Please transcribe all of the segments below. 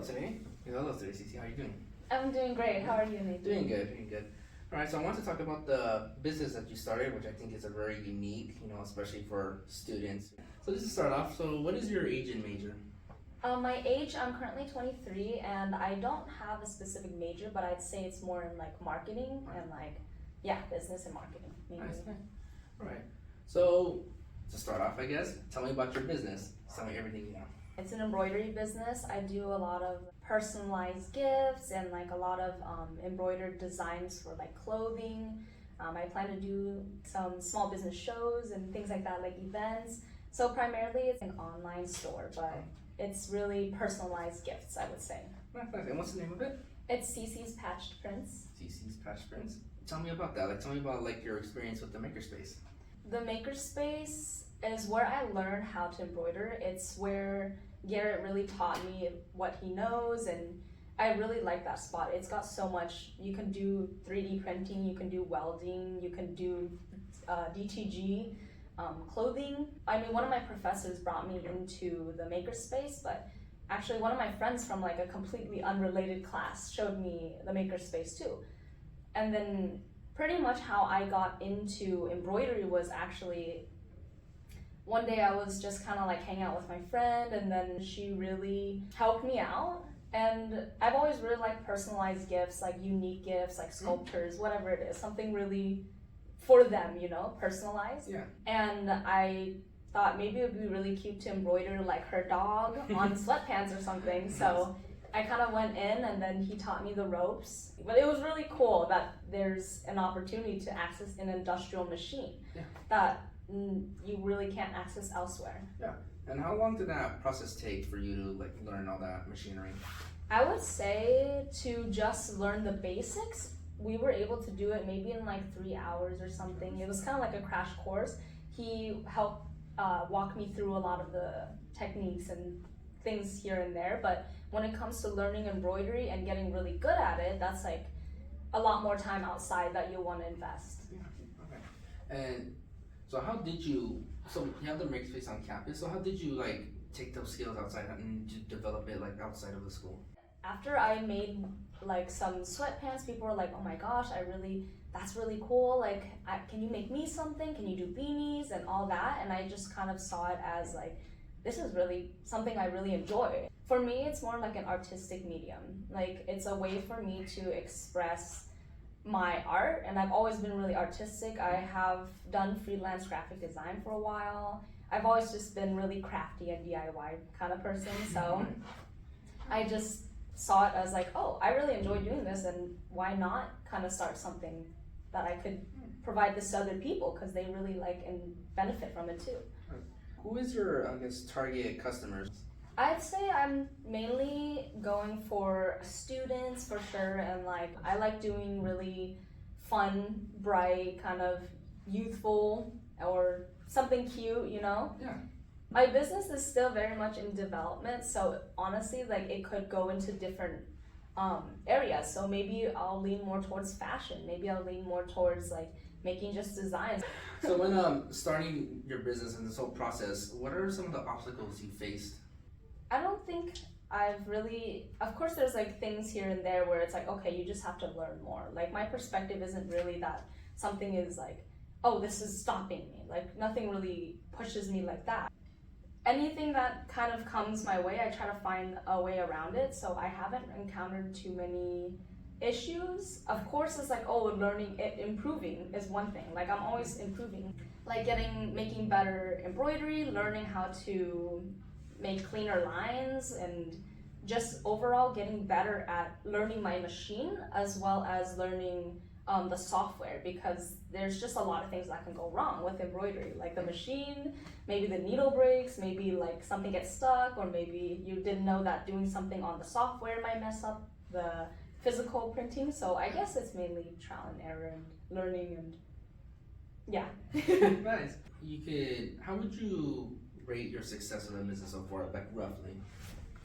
today. Hello today, Cece. How are you doing? I'm doing great. How are you, Nathan? Doing good, doing good. All right, so I want to talk about the business that you started, which I think is a very unique, especially for students. So just to start off, so what is your age and major? My age, I'm currently 23, and I don't have a specific major, but I'd say it's more in like marketing and business and marketing mainly. Nice. All right. So to start off, I guess, tell me about your business. Tell me everything you know. It's an embroidery business. I do a lot of personalized gifts and like a lot of embroidered designs for like clothing. I plan to do some small business shows and things like that, like events. So primarily it's an online store, but it's really personalized gifts, I would say. Nice. And what's the name of it? It's Cece's Patched Prints. Cece's Patched Prints. Tell me about that. Tell me about your experience with the makerspace. The makerspace is where I learned how to embroider. It's where Garrett really taught me what he knows, and I really like that spot. It's got so much. You can do 3D printing, you can do welding, you can do DTG, clothing. I mean, one of my professors brought me into the makerspace, but actually one of my friends from like a completely unrelated class showed me the makerspace too. And then pretty much how I got into embroidery was actually one day I was just kind of like hanging out with my friend, and then she really helped me out. And I've always really liked personalized gifts, like unique gifts, like sculptures, whatever it is, something really for them, personalized. Yeah. And I thought maybe it would be really cute to embroider like her dog on sweatpants or something. So I kind of went in, and then he taught me the ropes. But it was really cool that there's an opportunity to access an industrial machine that you really can't access elsewhere. Yeah. And how long did that process take for you to learn all that machinery? I would say to just learn the basics, we were able to do it maybe in like 3 hours or something. It was kind of like a crash course. He helped walk me through a lot of the techniques and things here and there, but when it comes to learning embroidery and getting really good at it, that's like a lot more time outside that you'll want to invest. Yeah. Okay. And so how did you, so you have the makerspace on campus, so how did you take those skills outside and develop it outside of the school? After I made like some sweatpants, people were like, oh my gosh, that's really cool. Can you make me something? Can you do beanies and all that? And I just kind of saw it as this is really something I really enjoy. For me, it's more like an artistic medium. It's a way for me to express my art, and I've always been really artistic. I have done freelance graphic design for a while. I've always just been really crafty and DIY kind of person, so I just saw it as I really enjoy doing this, and why not kind of start something that I could provide this to other people, because they really like and benefit from it too. Who is your, target customers? I'd say I'm mainly going for students for sure, and I like doing really fun, bright, kind of youthful or something cute, Yeah. My business is still very much in development, so honestly, it could go into different areas. So maybe I'll lean more towards fashion. Maybe I'll lean more towards making just designs. So when starting your business and this whole process, what are some of the obstacles you faced? I don't think I've really, of course there's things here and there where it's okay, you just have to learn more. My perspective isn't really that something is oh, this is stopping me. Nothing really pushes me like that. Anything that kind of comes my way, I try to find a way around it. So I haven't encountered too many issues. Of course it's learning, improving is one thing. I'm always improving. Making better embroidery, learning how to make cleaner lines, and just overall getting better at learning my machine as well as learning the software, because there's just a lot of things that can go wrong with embroidery, the machine, maybe the needle breaks, maybe something gets stuck, or maybe you didn't know that doing something on the software might mess up the physical printing. So I guess it's mainly trial and error and learning, and yeah. Nice. How would you rate your success in the business so far, roughly?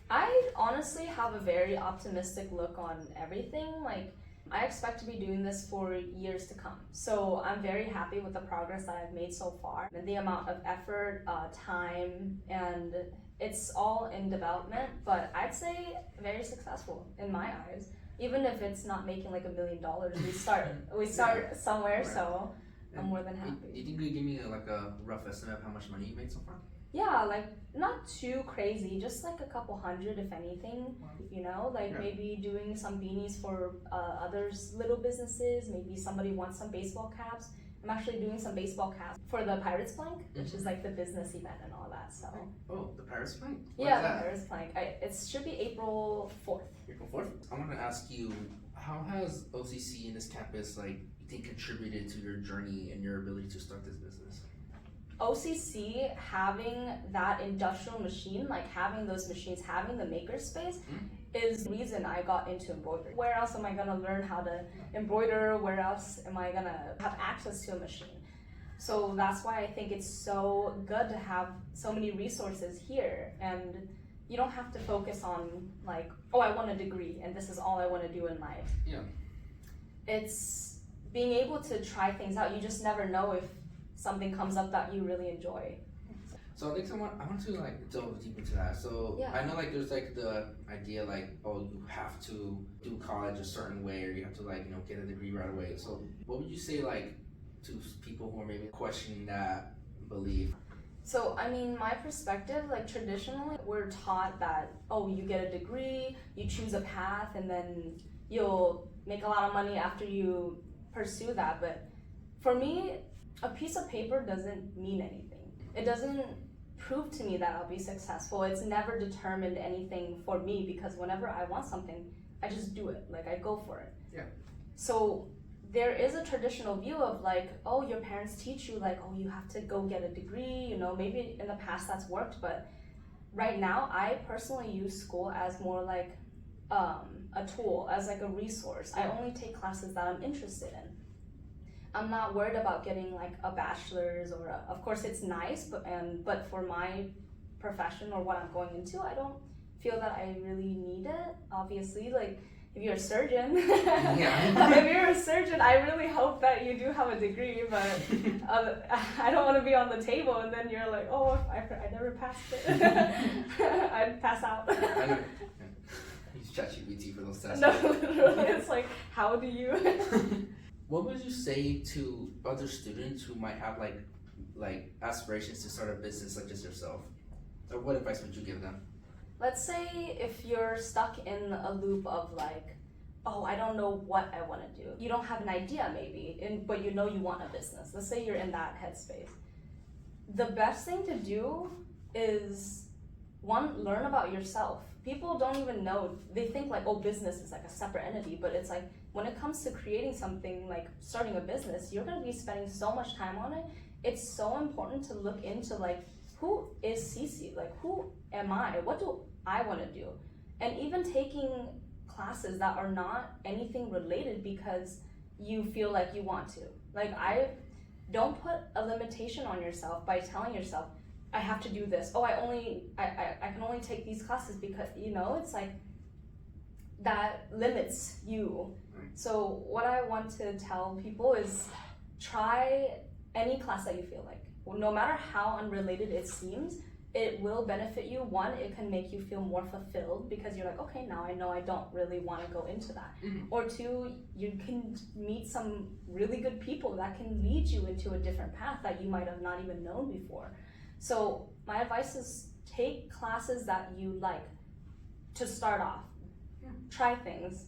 I honestly have a very optimistic look on everything. I expect to be doing this for years to come. So I'm very happy with the progress that I've made so far, and the amount of effort, time, and it's all in development, but I'd say very successful in my eyes. Even if it's not making like $1 million, we start somewhere. Right. So I'm And more than Do happy. you think you could give me like a rough estimate of how much money you made so far? Yeah, like not too crazy, just like a couple hundred if anything, you know, like Yeah. maybe doing some beanies for others little businesses, maybe somebody wants some baseball caps. I'm actually doing some baseball caps for the Pirates Plank, which is like the business event and all that, so. Oh, the Paris Plank? What Yeah, is the that? Pirates Plank. It should be April 4th. April 4th? I want to ask you, how has OCC in this campus, like, you think contributed to your journey and your ability to start this business? OCC having that industrial machine, like having those machines, having the makerspace, is the reason I got into embroidery. Where else am I gonna learn how to embroider? Where else am I gonna have access to a machine? So that's why I think it's so good to have so many resources here, and you don't have to focus on like, oh, I want a degree and this is all I want to do in life. Yeah. It's being able to try things out. You just never know if something comes up that you really enjoy. So I think I want to like delve deep into that. So Yeah. I know like there's like the idea like, oh, you have to do college a certain way, or you have to like, you know, get a degree right away. So what would you say like to people who are maybe questioning that belief? So, I mean, my perspective, like traditionally, we're taught that, oh, you get a degree, you choose a path, and then you'll make a lot of money after you pursue that. But for me, a piece of paper doesn't mean anything. It doesn't prove to me that I'll be successful. It's never determined anything for me, because whenever I want something, I just do it. Like, I go for it. Yeah. So there is a traditional view of like, oh, your parents teach you like, oh, you have to go get a degree, you know, maybe in the past that's worked, but right now I personally use school as more like a tool, as like a resource. I only take classes that I'm interested in. I'm not worried about getting like a bachelor's or of course it's nice, but for my profession or what I'm going into, I don't feel that I really need it. Obviously, like if you're a surgeon, Yeah. if you're a surgeon, I really hope that you do have a degree, but I don't want to be on the table and then you're like, oh, I never passed it. I'd pass out. I know. Use ChatGPT for those tests. No, literally, it's like, how do you? What would you say to other students who might have like aspirations to start a business such as yourself? Or what advice would you give them? Let's say if you're stuck in a loop of like, oh, I don't know what I want to do. You don't have an idea maybe, but you know you want a business. Let's say you're in that headspace. The best thing to do is, one, learn about yourself. People don't even know. They think like, oh, business is like a separate entity, but it's like, when it comes to creating something like starting a business, you're going to be spending so much time on it. It's so important to look into like, who is Cece? Like, who am I? What do I want to do? And even taking classes that are not anything related because you feel like you want to. Like, don't put a limitation on yourself by telling yourself, I have to do this. Oh, I can only take these classes because, you know, it's like, that limits you. So what I want to tell people is try any class that you feel like. No matter how unrelated it seems, it will benefit you. One, it can make you feel more fulfilled because you're like, okay, now I know I don't really want to go into that. Mm-hmm. Or two, you can meet some really good people that can lead you into a different path that you might have not even known before. So my advice is take classes that you like to start off. Try things.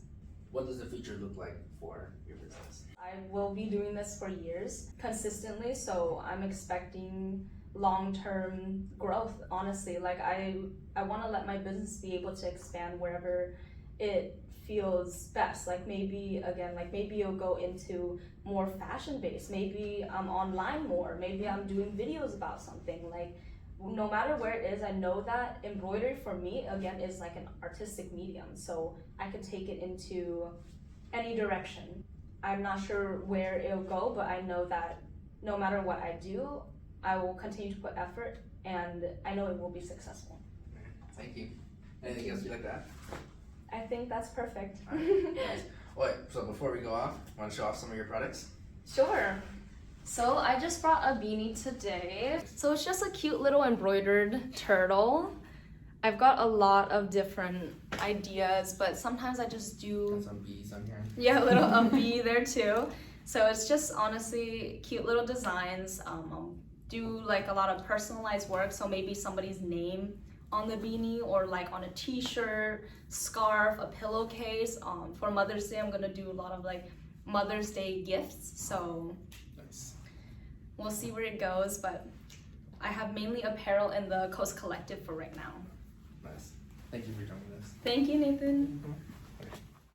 What does the future look like for your business? I will be doing this for years consistently, so I'm expecting long-term growth, honestly. Like I want to let my business be able to expand wherever it feels best. Like maybe you'll go into more fashion-based, maybe I'm online more, maybe I'm doing videos about something. Like no matter where it is, I know that embroidery for me, again, is like an artistic medium, so I could take it into any direction. I'm not sure where it'll go, but I know that no matter what I do, I will continue to put effort, and I know it will be successful. Thank you. Anything else you'd like to add? I think that's perfect. All right, nice. Wait, so before we go off, want to show off some of your products? Sure. So I just brought a beanie today. So it's just a cute little embroidered turtle. I've got a lot of different ideas, but sometimes I just do Got some bees on here. yeah, a little bee there too. So it's just honestly cute little designs. I'll do like a lot of personalized work, so maybe somebody's name on the beanie or like on a t-shirt, scarf, a pillowcase. For Mother's Day, I'm gonna do a lot of like Mother's Day gifts. So Nice. we'll see where it goes, but I have mainly apparel in the Coast Collective for right now. Nice. Thank you for joining us. Thank you, Nathan. Mhm.